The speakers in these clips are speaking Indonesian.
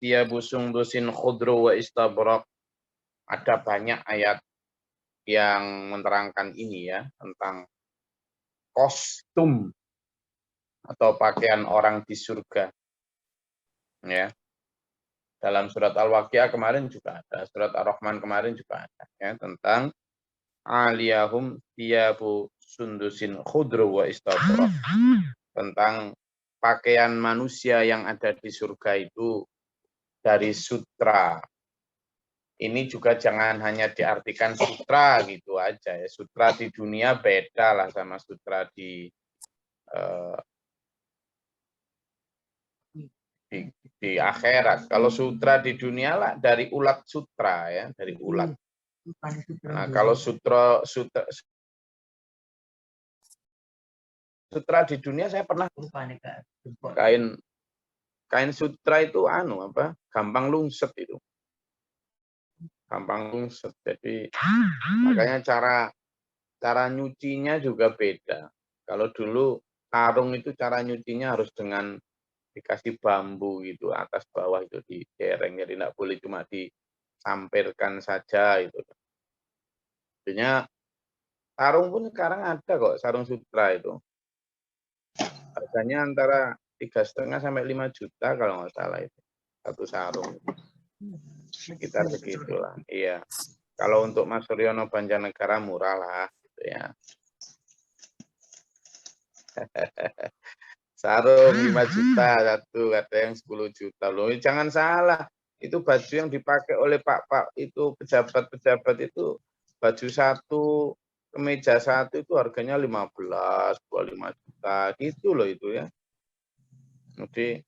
thiyabu sundusin khudru wa istabrak. Ada banyak ayat yang menerangkan ini ya, tentang kostum atau pakaian orang di surga. Ya. Dalam surat Al-Waqiah kemarin juga ada, surat Ar-Rahman kemarin juga ada ya, tentang aliyahum thiyabu sundusin khudru wa istabrak. Tentang pakaian manusia yang ada di surga itu dari sutra. Ini juga jangan hanya diartikan sutra gitu aja ya. Sutra di dunia beda lah sama sutra di akhirat. Kalau sutra di dunia lah dari ulat sutra ya, dari ulat. Nah, kalau sutra di dunia saya pernah kain sutra itu gampang lungset itu. Gampang lungset. Jadi makanya cara nyucinya juga beda. Kalau dulu sarung itu cara nyucinya harus dengan dikasih bambu gitu atas bawah itu didereng, jadi tidak boleh cuma disampirkan saja itu. Artinya sarung pun sekarang ada kok, sarung sutra itu. Harganya antara 3,5 sampai 5 juta kalau nggak salah itu. Satu sarung. Sekitar segitulah. Iya. Kalau untuk Mas Suryono Banjarnegara murah lah gitu ya. Sarung 5 juta satu, ada yang 10 juta loh. Jangan salah, itu baju yang dipakai oleh Pak itu pejabat-pejabat itu baju satu, kemeja satu itu harganya 15, 25 juta gitu loh itu ya. Jadi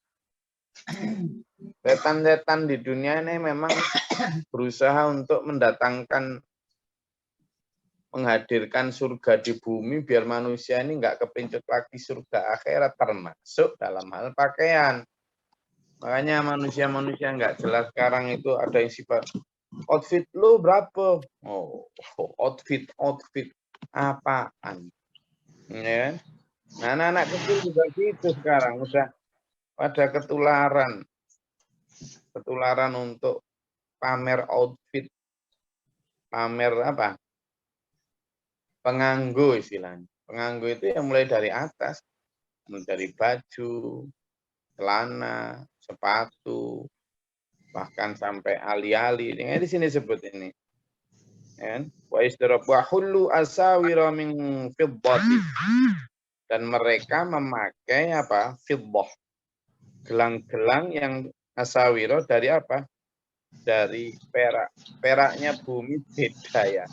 setan-setan di dunia ini memang berusaha untuk menghadirkan surga di bumi biar manusia ini nggak kepincut lagi surga akhirat, termasuk dalam hal pakaian. Makanya manusia-manusia nggak jelas sekarang itu ada yang sifat outfit lo berapa? Oh, outfit apaan? Ya. Nah, anak-anak kecil juga gitu sekarang udah pada ketularan untuk pamer outfit, pamer apa? Penganggu istilahnya. Penganggu itu yang mulai dari atas, mulai dari baju, celana, sepatu, bahkan sampai ali-ali. Ini di sini sebut ini. Wa istirabahullu asawira min fiddati. Dan mereka memakai apa? Fiddah. Gelang-gelang yang asawiro dari apa? Dari perak. Peraknya bumi beda ya.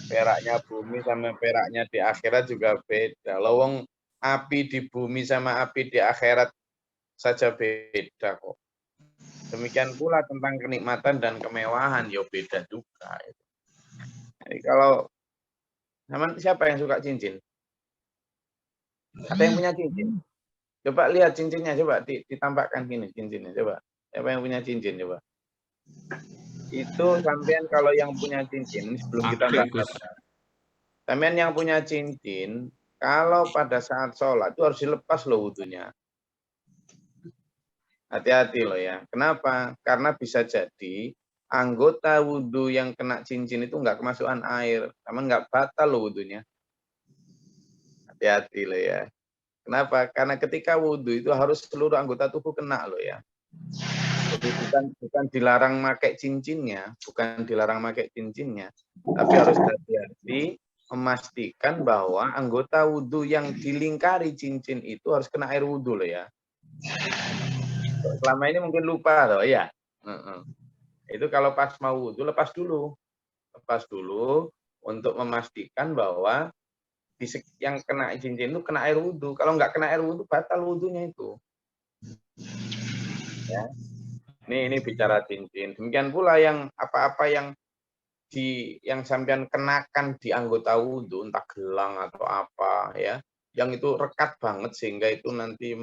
Peraknya bumi sama peraknya di akhirat juga beda. Lawang api di bumi sama api di akhirat saja beda kok. Demikian pula tentang kenikmatan dan kemewahan, ya beda juga. Jadi kalau siapa yang suka cincin? Ada yang punya cincin? Coba lihat cincinnya, coba ditampakkan gini cincinnya, coba. Siapa yang punya cincin, coba. Itu sampean kalau yang punya cincin, sebelum kita bahas. Sampean yang punya cincin, kalau pada saat sholat itu harus dilepas loh wudunya. Hati-hati loh ya. Kenapa? Karena bisa jadi anggota wudhu yang kena cincin itu nggak kemasukan air. Sama nggak batal loh wudhunya. Hati-hati loh ya. Kenapa? Karena ketika wudhu itu harus seluruh anggota tubuh kena loh ya. Jadi bukan dilarang pakai cincinnya, tapi harus hati-hati memastikan bahwa anggota wudhu yang dilingkari cincin itu harus kena air wudhu loh ya. Selama ini mungkin lupa loh ya. Itu kalau pas mau wudhu lepas dulu untuk memastikan bahwa yang kena cincin itu kena air wudhu. Kalau nggak kena air wudhu batal wudhunya itu. Ya. Ini bicara cincin. Demikian pula yang apa-apa yang sampean kenakan di anggota wudhu, entah gelang atau apa ya, yang itu rekat banget sehingga itu nanti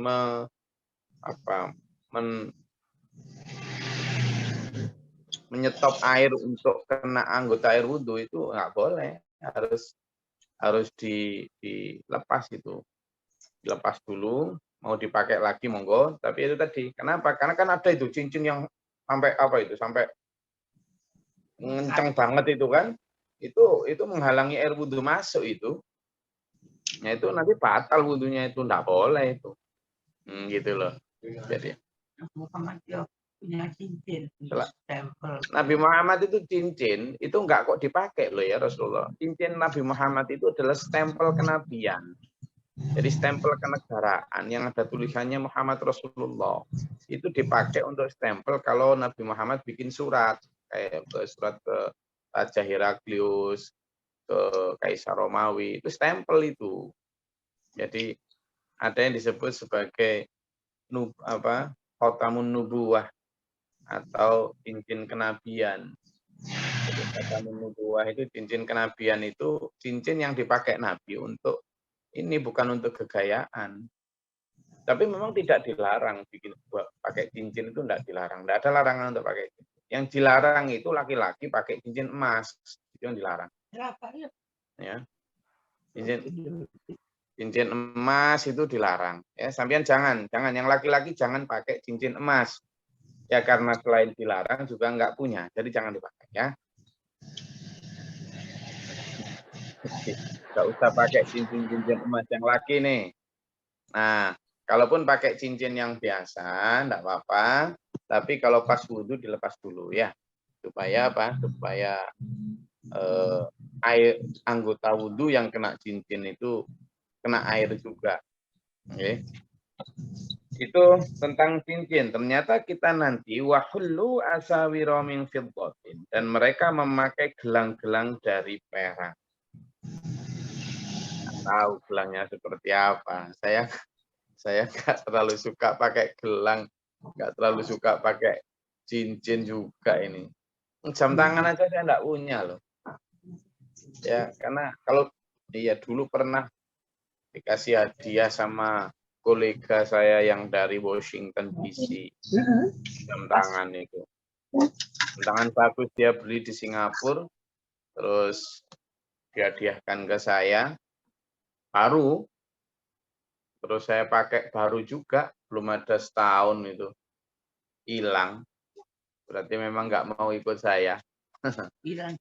menyetop air untuk kena anggota air wudhu itu nggak boleh, harus dilepas itu, dilepas dulu. mau dipakai lagi monggo, tapi itu tadi. Kenapa? Karena kan ada itu cincin yang sampai apa itu, sampai ngenceng banget itu kan. Itu menghalangi air wudhu masuk itu. Ya itu nanti batal wudhunya itu, enggak boleh itu. Gitu loh. Jadi Muhammad punya cincin, stempel. Nabi Muhammad itu cincin, itu enggak kok dipakai loh ya Rasulullah. Cincin Nabi Muhammad itu adalah stempel kenabian. Jadi stempel kenegaraan yang ada tulisannya Muhammad Rasulullah. Itu dipakai untuk stempel kalau Nabi Muhammad bikin surat. Kayak surat ke Raja Heraklius, ke Kaisar Romawi. Itu stempel itu. Jadi ada yang disebut sebagai khotamun nubuwah atau cincin kenabian. Jadi khotamun nubuwah itu cincin kenabian itu cincin yang dipakai Nabi untuk ini bukan untuk kegayaan. Tapi memang tidak dilarang pakai cincin itu tidak dilarang. Tidak ada larangan untuk pakai cincin. Yang dilarang itu laki-laki pakai cincin emas. Itu yang dilarang. Ya. Cincin emas itu dilarang. Ya, sampean jangan yang laki-laki jangan pakai cincin emas. Ya karena selain dilarang juga enggak punya. Jadi jangan dipakai ya. Enggak usah pakai cincin-cincin emas yang laki nih. Nah, kalaupun pakai cincin yang biasa, enggak apa-apa. Tapi kalau pas wudhu dilepas dulu ya. Supaya apa? Supaya air anggota wudhu yang kena cincin itu kena air juga. Oke. Itu tentang cincin. Ternyata kita nanti wahullu asawira min fiddatin, dan mereka memakai gelang-gelang dari perak. Tahu gelangnya seperti apa. Saya nggak terlalu suka pakai gelang, nggak terlalu suka pakai cincin juga ini. Jam tangan aja saya nggak punya loh. Ya, karena kalau dulu pernah dikasih hadiah sama kolega saya yang dari Washington DC, jam tangan itu. Jam tangan bagus dia beli di Singapura, terus dihadiahkan ke saya, baru, terus saya pakai baru juga, belum ada setahun itu, hilang. Berarti memang nggak mau ikut saya. Hilang.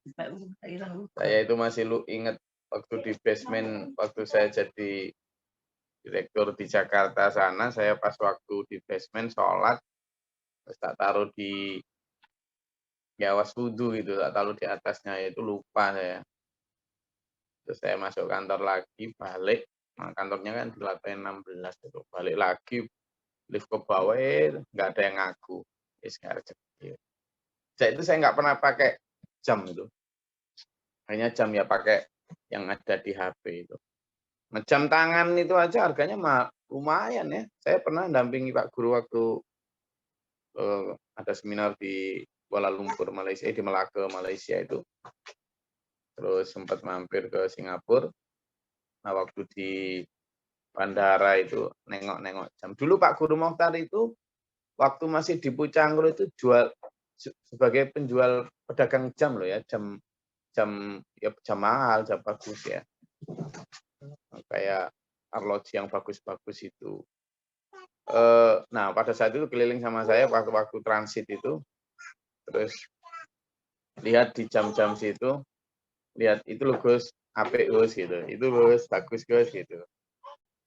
Saya itu masih ingat waktu di basement, waktu saya jadi direktur di Jakarta sana, saya pas waktu di basement sholat, terus tak taruh di awas wudhu gitu, tak taruh di atasnya, itu lupa saya. Terus saya masuk kantor lagi, balik, nah, kantornya kan di lantai 16, itu balik lagi, lift ke bawah, nggak ada yang ngaku. Jadi itu saya nggak pernah pakai jam itu. Hanya jam ya pakai yang ada di HP itu. Nah, jam tangan itu aja harganya lumayan ya. Saya pernah dampingi Pak Guru waktu ada seminar di Kuala Lumpur, Malaysia, di Melaka, Malaysia itu. Terus sempat mampir ke Singapura. Nah, waktu di bandara itu nengok-nengok jam. Dulu Pak Guru Mokhtar itu waktu masih di Pucanggur itu jual sebagai penjual pedagang jam loh ya, jam mahal, jam bagus ya. Kayak arloji yang bagus-bagus itu. Nah, pada saat itu keliling sama saya waktu transit itu, terus lihat di jam-jam situ, lihat itu loh Gus, apik Gus gitu, itu Gus, bagus Gus gitu.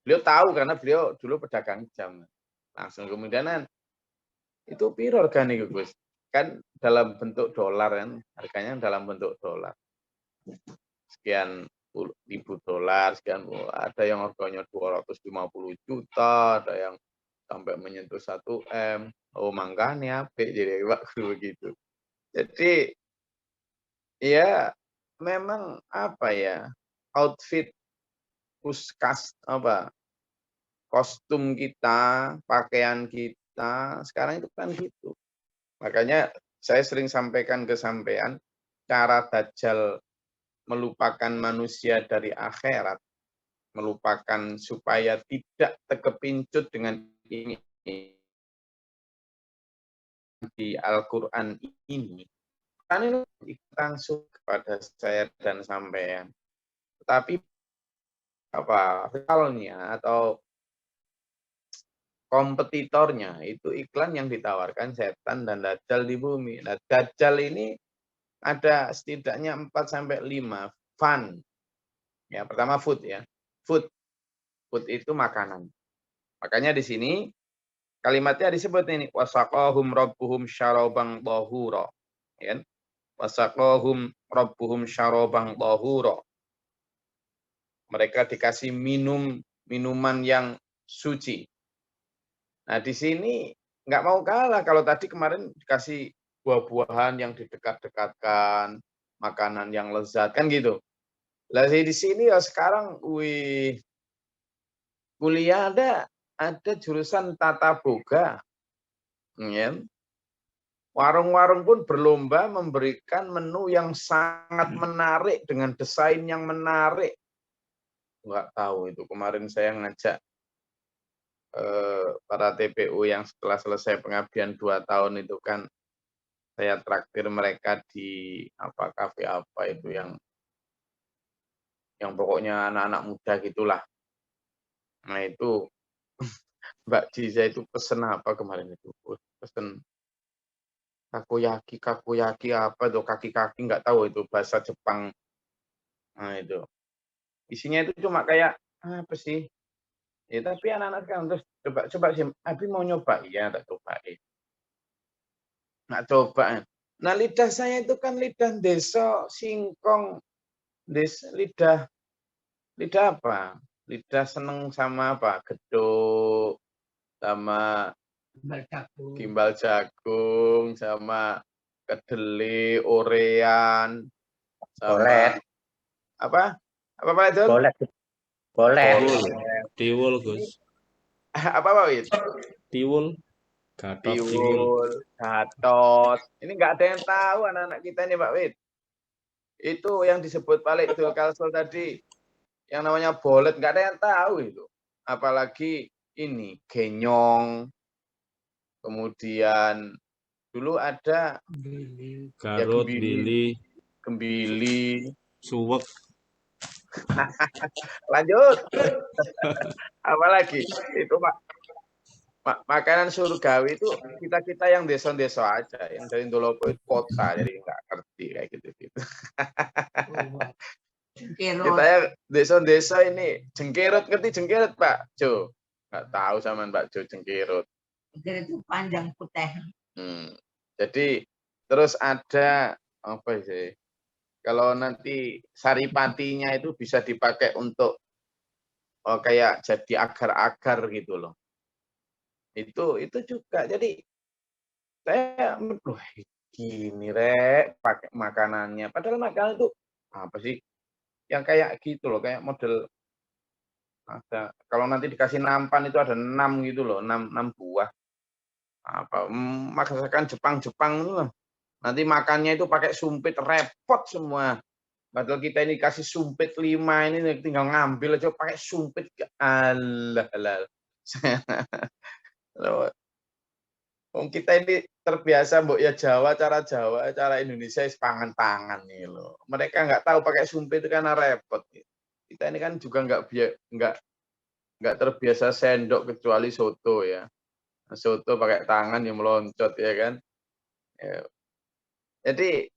Beliau tahu karena beliau dulu pedagang jam. Langsung kemudian itu piro hargane Gus? Kan dalam bentuk dolar kan, harganya dalam bentuk dolar. Sekian ribu dolar, sekian, ada yang harganya 250 juta, ada yang sampai menyentuh 1 M. Oh, makanya apik jadi Pak Guru begitu. Jadi ya memang apa ya, outfit kostum kita, pakaian kita sekarang itu kan gitu. Makanya saya sering sampaikan ke sampean, cara Dajjal melupakan manusia dari akhirat, melupakan supaya tidak terkepincut dengan ini di Al-Quran ini, kan ini langsung kepada saya dan sampean. Tetapi realnya atau kompetitornya itu iklan yang ditawarkan setan dan dajjal di bumi. Nah, dajjal ini ada setidaknya 4 sampai 5 fun. Ya, pertama food ya. Food. Food itu makanan. Makanya di sini kalimatnya disebut ini wasaqahum rabbuhum syaraban tahura. Ya. Wasaqahum rabbuhum syaraban tahura. Mereka dikasih minuman yang suci. Nah, di sini nggak mau kalah. Kalau tadi kemarin dikasih buah-buahan yang didekat-dekatkan, makanan yang lezat, kan gitu. Lah di sini ya sekarang, wih, kuliah ada jurusan tata boga. Ya. Warung-warung pun berlomba memberikan menu yang sangat menarik dengan desain yang menarik. Nggak tahu itu kemarin saya ngajak para TPU yang setelah selesai pengabdian 2 tahun itu kan saya traktir mereka di apa kafe apa itu yang pokoknya anak-anak muda gitulah. Nah itu Mbak Jiza itu pesen apa kemarin itu? Pesen kakoyaki apa tuh kaki-kaki nggak tahu itu bahasa Jepang. Nah itu isinya itu cuma kayak apa sih? Ya tapi anak-anak kan terus coba sih, Abi mau nyoba ya tak cobain. Nggak coba. Nah lidah saya itu kan lidah desa singkong, lidah apa? Lidah seneng sama apa? Geduk, sama gimbal jagung, sama kedelai, orean, sama Bolet. apa? Apa Pak itu? Bolet. Bolet. Tiwul, tiwul Gus. Apa Pak Wid? Tiwul, Gatot tiwul. Tiwul, gatot. Ini nggak ada yang tahu anak-anak kita ini Pak Wid. Itu yang disebut Pak Kalsel tadi, yang namanya bolet, nggak ada yang tahu itu. Apalagi ini, genyong, kemudian dulu ada Garut, ya, Billy, gembili. suwek. Lanjut. Apalagi itu makanan surgawi itu kita yang desa-desa aja, yang dari Ndolopo itu kota, jadi nggak ngerti kayak gitu. Kita ya desa-desa ini jengkerut, ngerti jengkerut Pak Jo? Nggak tahu sama Mbak Jo jengkerut. Jengkerut itu panjang putih. Jadi terus ada apa sih? Kalau nanti saripatinya itu bisa dipakai untuk kayak jadi agar-agar gitu loh. Itu juga. Jadi saya gini rek pakai makanannya. Padahal makanan itu apa sih? Yang kayak gitu loh, kayak model ada. Kalau nanti dikasih nampan itu ada 6 gitu loh, 6 buah. Apa masakan Jepang itu loh. Nanti makannya itu pakai sumpit repot semua. Padahal kita ini kasih sumpit 5 ini tinggal ngambil aja pakai sumpit. Alah. Kita ini terbiasa mbok ya Jawa, cara Indonesia pangan-pangan nih loh. Mereka nggak tahu pakai sumpit itu karena repot. Kita ini kan juga nggak terbiasa sendok kecuali soto ya. Soto pakai tangan yang meloncat ya kan. Ya. Jadi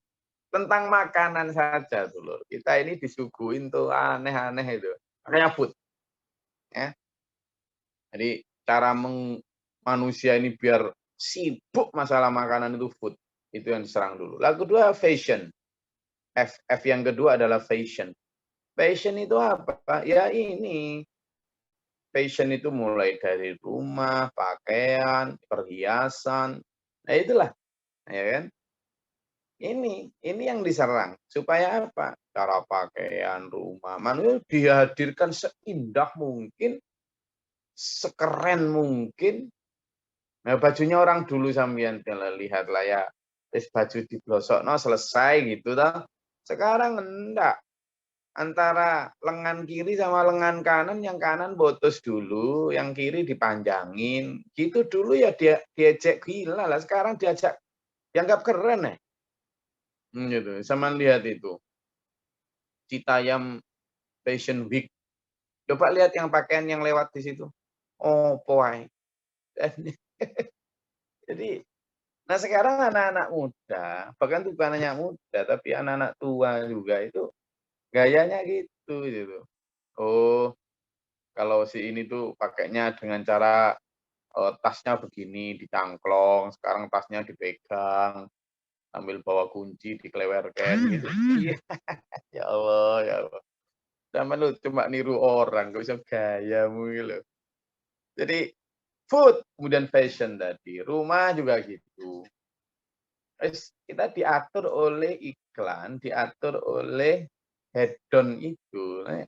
tentang makanan saja tuh loh. Kita ini disuguhin tuh aneh-aneh itu. Makanya food. Ya. Jadi cara manusia ini biar sibuk masalah makanan itu food. Itu yang diserang dulu. Lalu kedua fashion. F yang kedua adalah fashion. Fashion itu apa? Ya ini. Fashion itu mulai dari rumah, pakaian, perhiasan. Nah itulah. Ya kan? Ini yang diserang. Supaya apa? Cara pakaian, rumah. Manusia dihadirkan seindah mungkin, sekeren mungkin. Nah, bajunya orang dulu sampean lihatlah ya. Terus baju diblosokno selesai gitu toh. Sekarang enggak. Antara lengan kiri sama lengan kanan, yang kanan botos dulu, yang kiri dipanjangin. Gitu dulu ya diajak gila lah. Sekarang dianggap keren ya. Gitu. Sama lihat itu. Citayam Fashion Week. Coba lihat yang pakaian yang lewat di situ. Oh, poai. Jadi, nah sekarang anak-anak muda, bahkan bukan hanya muda, tapi anak-anak tua juga itu gayanya gitu. Oh, kalau si ini tuh pakainya dengan cara tasnya begini, dicangklong, sekarang tasnya dipegang, sambil bawa kunci, dikelewerkan gitu. Iya, ya Allah, ya Allah. Zaman lu cuma niru orang, gak bisa gayamu gitu loh. Jadi food, kemudian fashion tadi, rumah juga gitu. Terus kita diatur oleh iklan, diatur oleh hedon itu. Nah,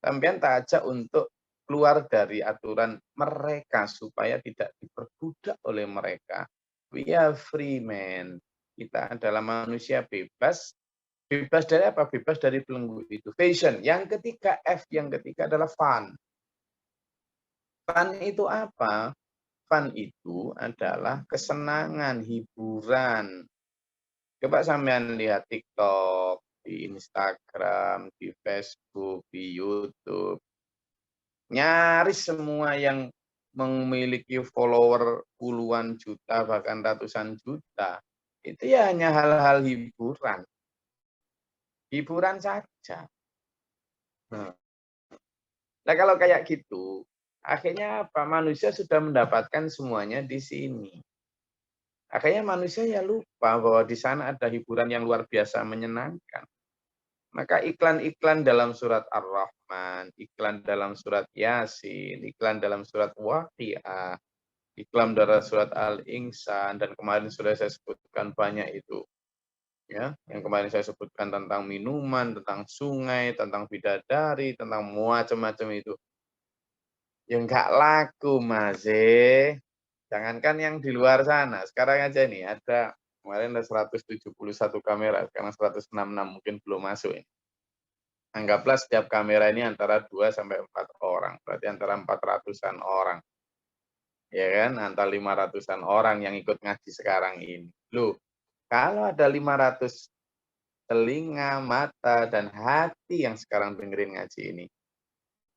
sampean tak ajak untuk keluar dari aturan mereka supaya tidak diperbudak oleh mereka. We are free man. Kita adalah manusia bebas. Bebas dari apa? Bebas dari belenggu itu. Fashion. Yang ketiga F, yang ketiga adalah fun. Fun itu apa? Fun itu adalah kesenangan, hiburan. Coba sampean lihat TikTok, di Instagram, di Facebook, di YouTube. Nyaris semua yang memiliki follower puluhan juta, bahkan ratusan juta, itu ya hanya hal-hal hiburan. Hiburan saja. Nah, kalau kayak gitu, akhirnya apa? Manusia sudah mendapatkan semuanya di sini. Akhirnya manusia ya lupa bahwa di sana ada hiburan yang luar biasa menyenangkan. Maka iklan-iklan dalam surat Ar-Rahman, iklan dalam surat Yasin, iklan dalam surat Waqiah, iklan dalam surat Al-Insan, dan kemarin sudah saya sebutkan banyak itu. Ya, yang kemarin saya sebutkan tentang minuman, tentang sungai, tentang bidadari, tentang macam-macam itu. Yang nggak laku, Mas. Jangankan yang di luar sana. Sekarang aja nih, kemarin ada 171 kamera, sekarang 166 mungkin belum masuk ini. Anggaplah setiap kamera ini antara 2 sampai 4 orang, berarti antara 400-an orang. Ya kan, antara 500-an orang yang ikut ngaji sekarang ini. Loh, kalau ada 500 telinga, mata, dan hati yang sekarang dengerin ngaji ini,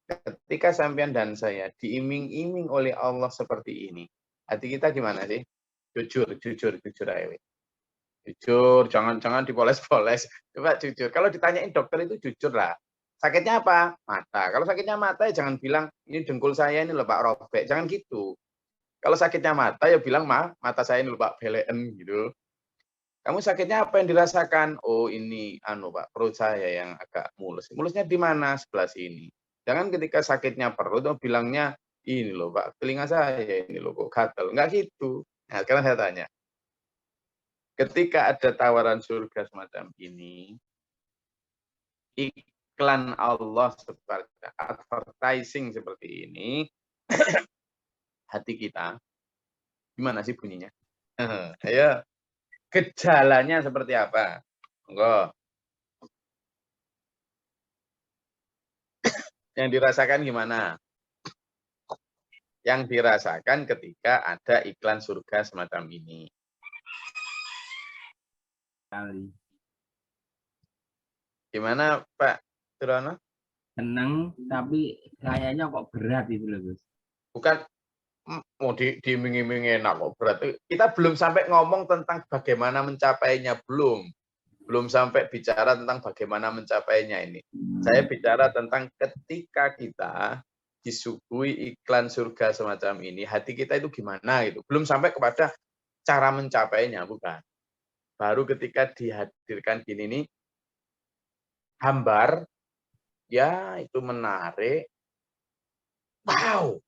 ketika sampean dan saya diiming-iming oleh Allah seperti ini, hati kita gimana sih? Jujur aja. Jujur, jangan dipoles-poles. Coba jujur. Kalau ditanyain dokter itu jujur lah. Sakitnya apa? Mata. Kalau sakitnya mata ya jangan bilang, ini dengkul saya ini lho Pak robek. Jangan gitu. Kalau sakitnya mata ya bilang, mata saya ini lho Pak belen gitu. Kamu sakitnya apa yang dirasakan? Oh ini Pak, perut saya yang agak mulus. Mulusnya di mana? Sebelah sini. Jangan ketika sakitnya perut bilangnya, ini loh Pak, telinga saya ini loh kok gatel. Enggak gitu. Nah, sekarang saya tanya. Ketika ada tawaran surga semacam ini, iklan Allah seperti advertising seperti ini, hati kita gimana sih bunyinya? Ayo, gejalanya seperti apa? Enggak. Yang dirasakan gimana? Yang dirasakan ketika ada iklan surga semacam ini. Gimana Pak Turono? Seneng tapi kayaknya kok berat itu loh Gus. Bukan mau diiming-iming enak kok berarti kita belum sampai ngomong tentang bagaimana mencapainya, belum sampai bicara tentang bagaimana mencapainya ini. Saya bicara tentang ketika kita disuguhi iklan surga semacam ini, hati kita itu gimana gitu. Belum sampai kepada cara mencapainya, bukan. Baru ketika dihadirkan gini nih, hambar, ya itu menarik. Wow,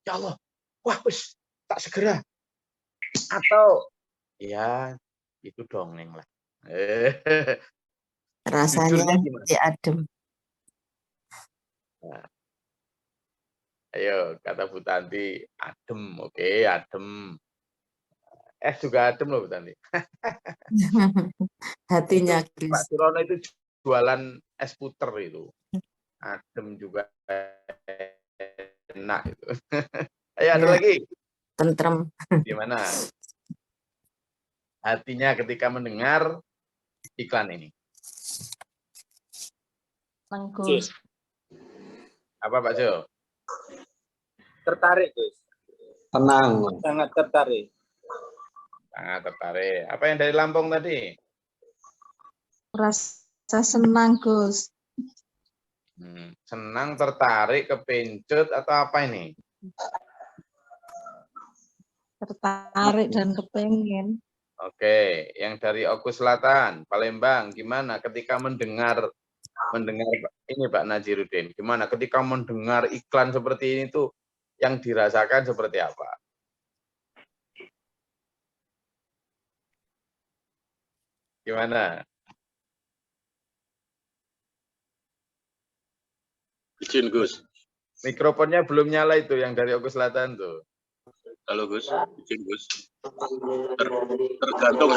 ya Allah, wah wis tak segera. Atau ya itu dongeng lah. Rasanya jadi adem. Nah, ayo kata Bu Tanti, adem, oke, adem. Es juga adem loh Bu Tanti. Hatinya Itu, Pak Surono itu jualan es puter itu. Adem juga enak itu. Ayo ada Ya, lagi. tentrem. Gimana? Hatinya ketika mendengar iklan ini. Gus. Apa Pak Jo? Tertarik, Gus. Tenang. Sangat tertarik. Sangat tertarik. Apa yang dari Lampung tadi? Rasa senang, Gus. Senang, tertarik, kepencut, atau apa ini? Tertarik dan kepengen. Oke, yang dari Oku Selatan, Palembang, gimana ketika mendengar ini Pak Najiruddin, gimana ketika mendengar iklan seperti ini tuh yang dirasakan seperti apa? Gimana? Izin Gus. Mikrofonnya belum nyala itu yang dari Oku Selatan tuh. Halo Gus, izin Gus. Tergantung.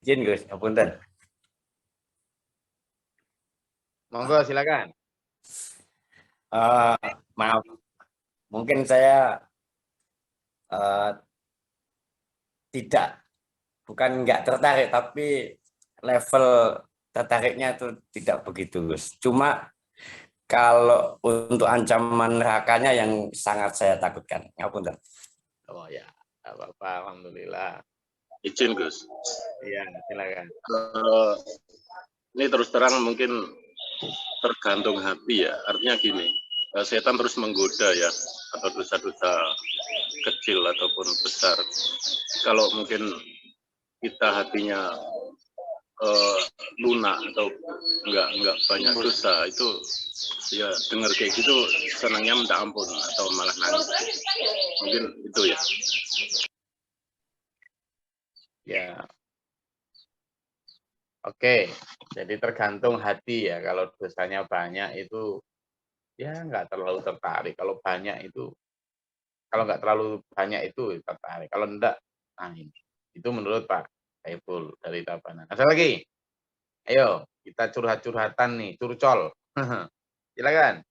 Izin Gus, ngapunten. Monggo silakan. Maaf, mungkin saya bukan nggak tertarik, tapi level tertariknya itu tidak begitu, Gus. Cuma kalau untuk ancaman nerakanya yang sangat saya takutkan. Ngapunten. Oh ya, apa-apa, alhamdulillah. Izin Gus. Iya, silakan. Ini terus terang mungkin tergantung hati ya. Artinya gini, setan terus menggoda ya, atau dosa-dosa kecil ataupun besar. Kalau mungkin kita hatinya lunak atau enggak banyak dosa, itu ya dengar kayak gitu senangnya minta ampun atau malah nangis. Mungkin itu ya. Ya. Oke, jadi tergantung hati ya. Kalau dosanya banyak itu ya nggak terlalu tertarik. Kalau banyak itu, kalau nggak terlalu banyak itu tertarik. Kalau enggak, nah ini. Itu menurut Pak Saiful dari Tabanan. Ada lagi? Ayo, kita curhat-curhatan nih, curcol. Silakan.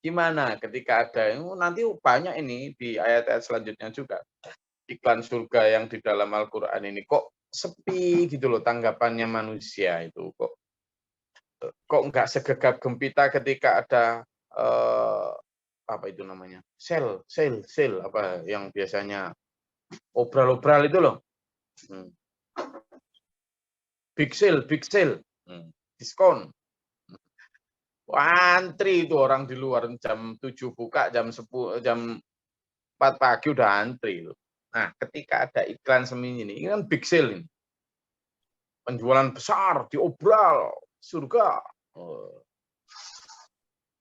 Gimana ketika ada, nanti banyak ini di ayat-ayat selanjutnya juga. Iklan surga yang di dalam Al-Quran ini kok sepi gitu loh tanggapannya manusia itu. Kok nggak segegap gempita ketika ada apa itu namanya? Sel apa yang biasanya obral-obral itu loh. Big sale, diskon. Antri itu orang di luar jam 7 buka, jam 10, jam 4 pagi udah antri loh. Nah, ketika ada iklan semini ini kan big sale ini. Penjualan besar, diobral, surga.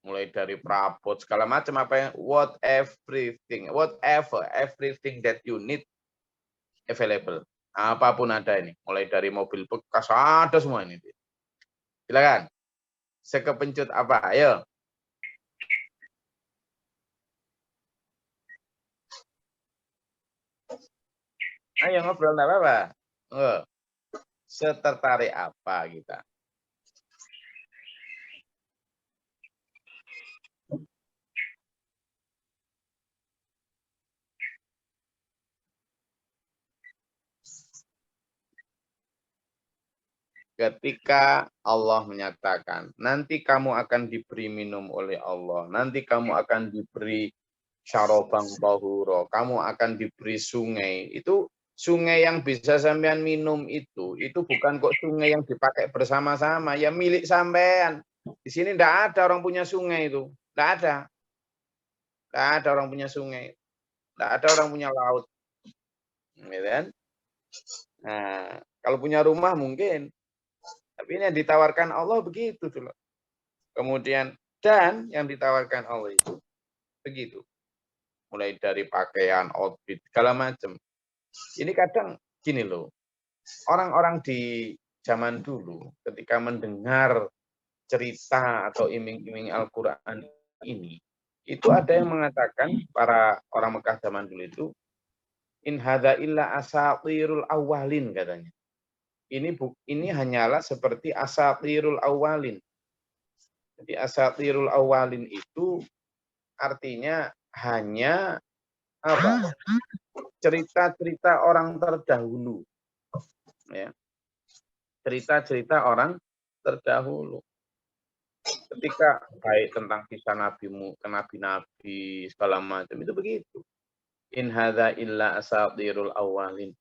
Mulai dari perabot segala macam apa yang whatever everything that you need available. Apapun ada ini, mulai dari mobil bekas ada semua ini. Silakan. Sekepencut apa? Ayo. Ayo ngobrol enggak apa-apa. Setertarik apa kita? Ketika Allah menyatakan, nanti kamu akan diberi minum oleh Allah, nanti kamu akan diberi syarobang tahuro, kamu akan diberi sungai. Itu sungai yang bisa sampean minum itu bukan kok sungai yang dipakai bersama-sama, ya milik sampean. Di sini enggak ada orang punya sungai itu, enggak ada. Enggak ada orang punya sungai. Enggak ada orang punya laut. Gitu kan? Nah, kalau punya rumah mungkin. Tapi ini yang ditawarkan Allah begitu dulu. Kemudian dan yang ditawarkan Allah itu begitu. Mulai dari pakaian, outfit, segala macam. Ini kadang gini loh. Orang-orang di zaman dulu ketika mendengar cerita atau iming-iming Al-Qur'an ini, itu ada yang mengatakan para orang Mekah zaman dulu itu in hadza illa asatirul awwalin katanya. Ini hanyalah seperti asatirul awalin. Jadi asatirul awalin itu artinya hanya apa? Cerita-cerita orang terdahulu. Ya. Cerita-cerita orang terdahulu. Ketika baik tentang kisah nabi-nabi segala macam itu begitu. In hadza illa asatirul awalin.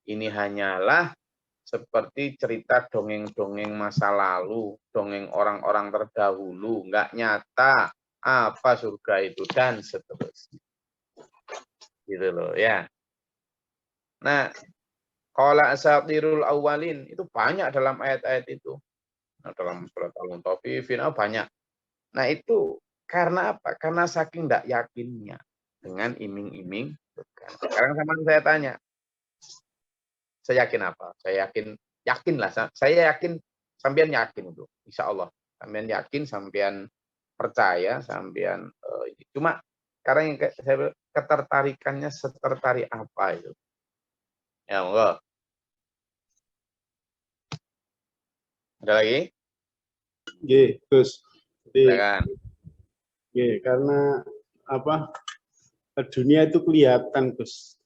Ini hanyalah seperti cerita dongeng-dongeng masa lalu, dongeng orang-orang terdahulu, nggak nyata apa surga itu dan seterusnya. Gitu loh ya. Nah, qala asatirul awalin itu banyak dalam ayat-ayat itu. Nah, dalam surat Al-Mutaffifin banyak. Nah, itu karena apa? Karena saking tidak yakinnya dengan iming-iming surga. Sekarang sama saya tanya, saya yakin apa? Saya yakinlah. Saya yakin, sampean yakin itu, insya Allah. Sampean yakin, sampean percaya, sampean ini. Cuma sekarang yang saya ketertarikannya setertarik apa itu? Ya, monggo. Ada lagi? Nggih, Gus. Jadi, Silakan. nggih, karena apa? Dunia itu kelihatan, Gus.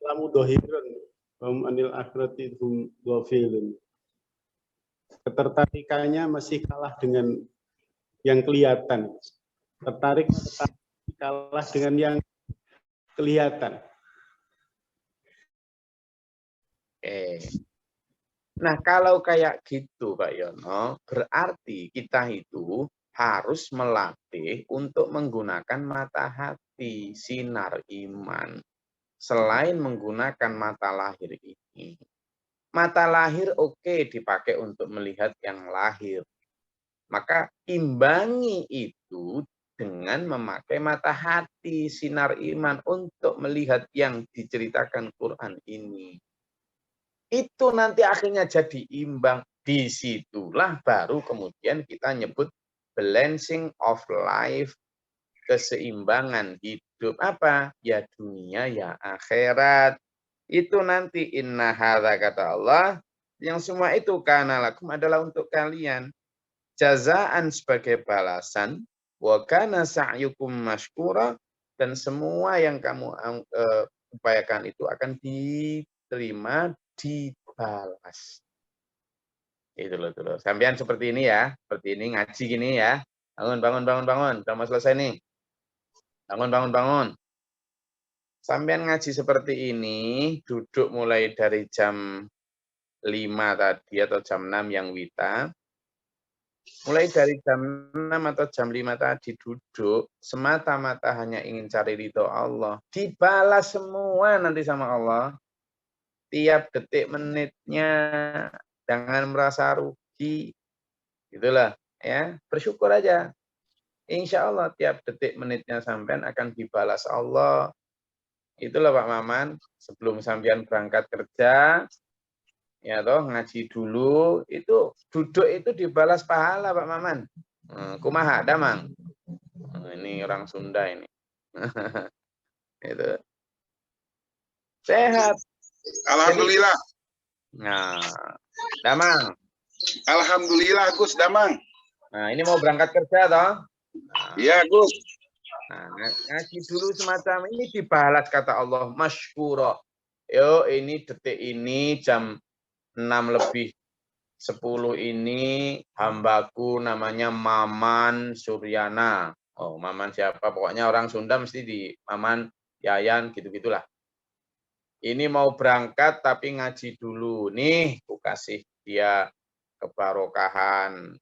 Lamu dohirun, anil akhirati hum ghafilun. Ketertarikannya masih kalah dengan yang kelihatan. Tertarik kalah dengan yang kelihatan. Oke. Nah, kalau kayak gitu, Pak Yono, berarti kita itu harus melatih untuk menggunakan mata hati, sinar iman. Selain menggunakan mata lahir ini. Mata lahir oke dipakai untuk melihat yang lahir. Maka imbangi itu dengan memakai mata hati, sinar iman untuk melihat yang diceritakan Quran ini. Itu nanti akhirnya jadi imbang. Disitulah baru kemudian kita nyebut balancing of life, keseimbangan hidup apa? Ya dunia, ya akhirat. Itu nanti inna hadza kata Allah, yang semua itu kana lakum adalah untuk kalian. Jazaan sebagai balasan, wa kana sa'yukum mashkura, dan semua yang kamu upayakan itu akan diterima, dibalas. Itu loh, tuh. Sampean seperti ini ya, seperti ini ngaji gini ya. Bangun. Udah mau selesai nih. Bangun. Sampean ngaji seperti ini, duduk mulai dari jam 5 tadi atau jam 6 yang wita. Mulai dari jam 6 atau jam 5 tadi duduk, semata-mata hanya ingin cari ridho Allah. Dibalas semua nanti sama Allah. Tiap detik menitnya, jangan merasa rugi. Itulah ya, bersyukur aja. Insya Allah tiap detik menitnya sampean akan dibalas Allah. Itulah Pak Maman, sebelum sampean berangkat kerja, ya toh ngaji dulu, itu duduk itu dibalas pahala Pak Maman. Kumaha damang. Ini orang Sunda ini. Itu. Sehat. Alhamdulillah. Nah, damang. Alhamdulillah Gus damang. Nah, ini mau berangkat kerja toh? Iya Gus. Nah, ngaji dulu semacam ini dibalas kata Allah, masyhura. Yo, ini detik ini jam 6:10 ini hambaku namanya Maman Suryana. Oh, Maman siapa? Pokoknya orang Sunda mesti di Maman Yayan gitu-gitulah. Ini mau berangkat tapi ngaji dulu. Nih, ku kasih dia kebarokahan,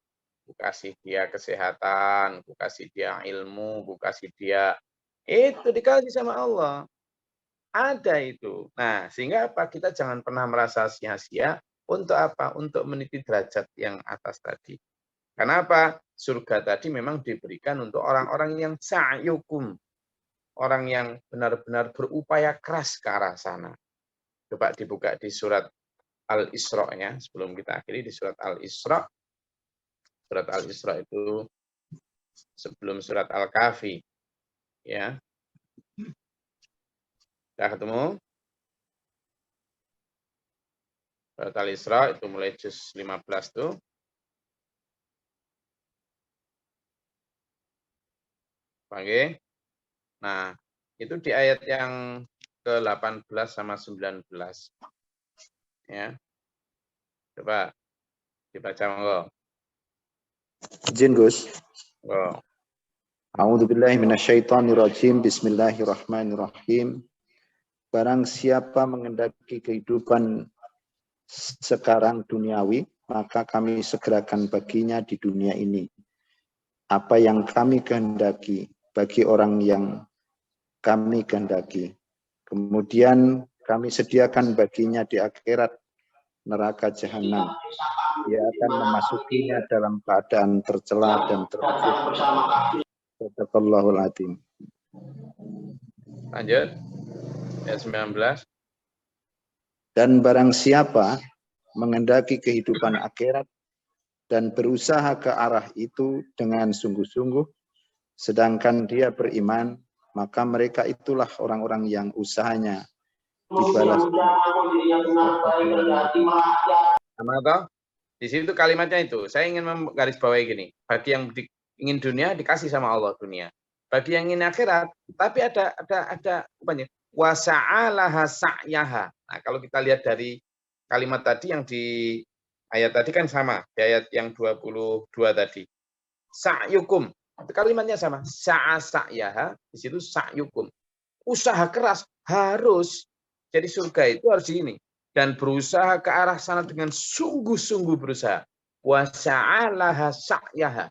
ku kasih dia kesehatan, ku kasih dia ilmu, ku kasih dia itu dikasih sama Allah. Ada itu. Nah, sehingga apa? Kita jangan pernah merasa sia-sia. Untuk apa? Untuk meniti derajat yang atas tadi. Kenapa? Surga tadi memang diberikan untuk orang-orang yang sa'yukum. Orang yang benar-benar berupaya keras ke arah sana. Coba dibuka di surat Al-Isra ya. Sebelum kita akhiri di surat Al-Isra. Surat Al-Isra itu sebelum surat Al-Kahfi. Ya. Sudah ketemu? Surat Al-Isra itu mulai juz 15 tuh. Oke. Nah, itu di ayat yang ke-18 sama 19. Ya. Coba dibaca monggo. Izin Gus. Monggo. A'udzubillahi minasyaitonirrajim. Bismillahirrahmanirrahim. Barang siapa mengendaki kehidupan sekarang duniawi, maka kami segerakan baginya di dunia ini apa yang kami kehendaki bagi orang yang kami kehendaki. Kemudian kami sediakan baginya di akhirat neraka jahanam. Dia akan memasukinya dalam keadaan tercela dan terusik. Sadaqallahul adzim. Lanjut. Ayat 19. Dan barang siapa mengendaki kehidupan akhirat dan berusaha ke arah itu dengan sungguh-sungguh, sedangkan dia beriman, maka mereka itulah orang-orang yang usahanya dibalas. Sama toh? Di situ kalimatnya itu. Saya ingin menggarisbawahi gini. Bagi yang ingin dunia dikasih sama Allah dunia. Bagi yang ingin akhirat, tapi ada apanya? Wasa'alaha sa'yaha. Nah, kalau kita lihat dari kalimat tadi yang di ayat tadi kan sama, di ayat yang 22 tadi. Sa'yukum. Kalimatnya sama. Sa'a sa'yaha, di situ sa'yukum. Usaha keras harus. Jadi surga itu harus ini. Dan berusaha ke arah sana dengan sungguh-sungguh berusaha. Wasa'alaha sa'yaha.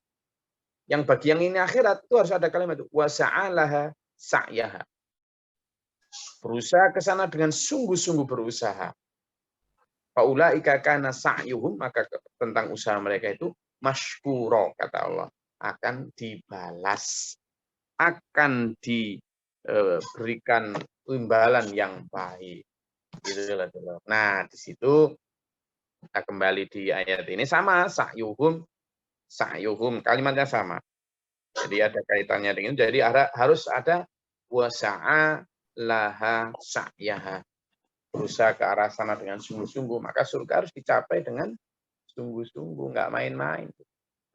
Yang bagi yang ini akhirat itu harus ada kalimat itu. Wasa'alaha sa'yaha. Berusaha ke sana dengan sungguh-sungguh berusaha. Faulaika kana sa'yuhum, maka tentang usaha mereka itu masykura, kata Allah, akan dibalas, akan diberikan imbalan yang baik. Nah, di situ kita kembali di ayat ini sama sa'yuhum, kalimatnya sama. Jadi ada kaitannya dengan, jadi harus ada wasa'a laha sa'yaha, berusaha ke arah sana dengan sungguh-sungguh, maka surga harus dicapai dengan sungguh-sungguh, nggak main-main.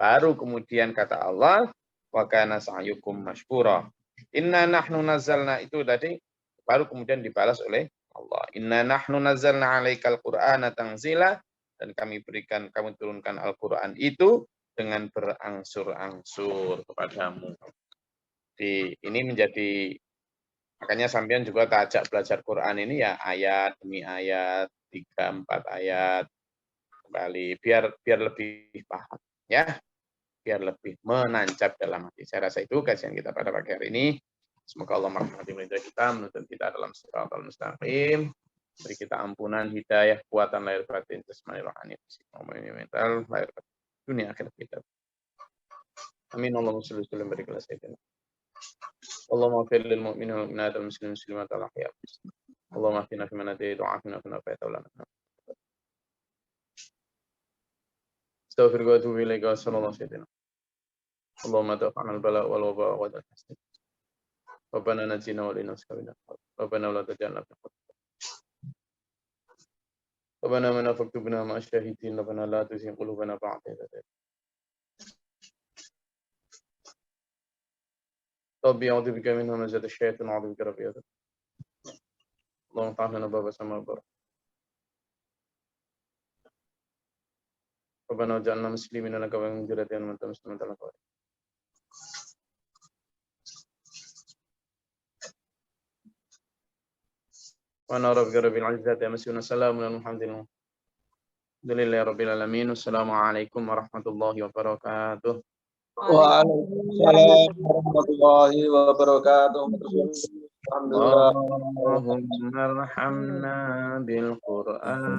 Baru kemudian kata Allah, wa kana sa'yukum mashkura. Inna nahnu nazzalna, itu tadi baru kemudian dibalas oleh Allah. Inna nahnu nazzalna 'alaikal qur'ana tanzila, dan kami turunkan Al-Qur'an itu dengan berangsur-angsur kepadamu. Ini menjadi, makanya sampean juga tak ajak belajar Quran ini ya ayat demi ayat, 3-4 ayat kembali, biar lebih paham ya, biar lebih menancap dalam hati. Saya rasa itu kajian kita pada pagi hari ini. Semoga Allah merahmati kita, menuntun kita dalam siratal mustaqim, beri kita ampunan, hidayah, kuatan lahir batin, jasmani rohani, mental, lahir batin, dunia akhirat kita. Amin. Allahumma shalli wa sallim barik ala sayyidina. Allahumma ighfir lil mu'minina wal mu'minat wal muslimin wal muslimat al ahya. Allahumma ahdina fi man hadayta wa afina fi man afayta wa la astaghfiruka wa atubu ilaika wa sallallahu alaihi wasallam. Allahumma dafa'na al bala wal waba wa dal hasad. Rabbana najina wa lina sabina. Rabbana la taj'alna fi qulubina. Rabbana man faktubna ma syahidin. Rabbana la tuzigh qulubana ba'da idh hadaytana. ربي أعوذ بك من همزات الشياطين وأعوذ بك ربي أعوذ. اللهم افتح لنا باب السماء والبر. ربنا واجعلنا مسلمين لك ومن ذريتنا أمة مسلمة لك. وأنا ربك رب العزة عما يصفون سلام على المرسلين الحمد لله رب العالمين. والسلام عليكم ورحمة الله وبركاته. Waalaikumsalam warahmatullahi wabarakatuh. Alhamdulillah. Allahumma arhamna bil Qur'an.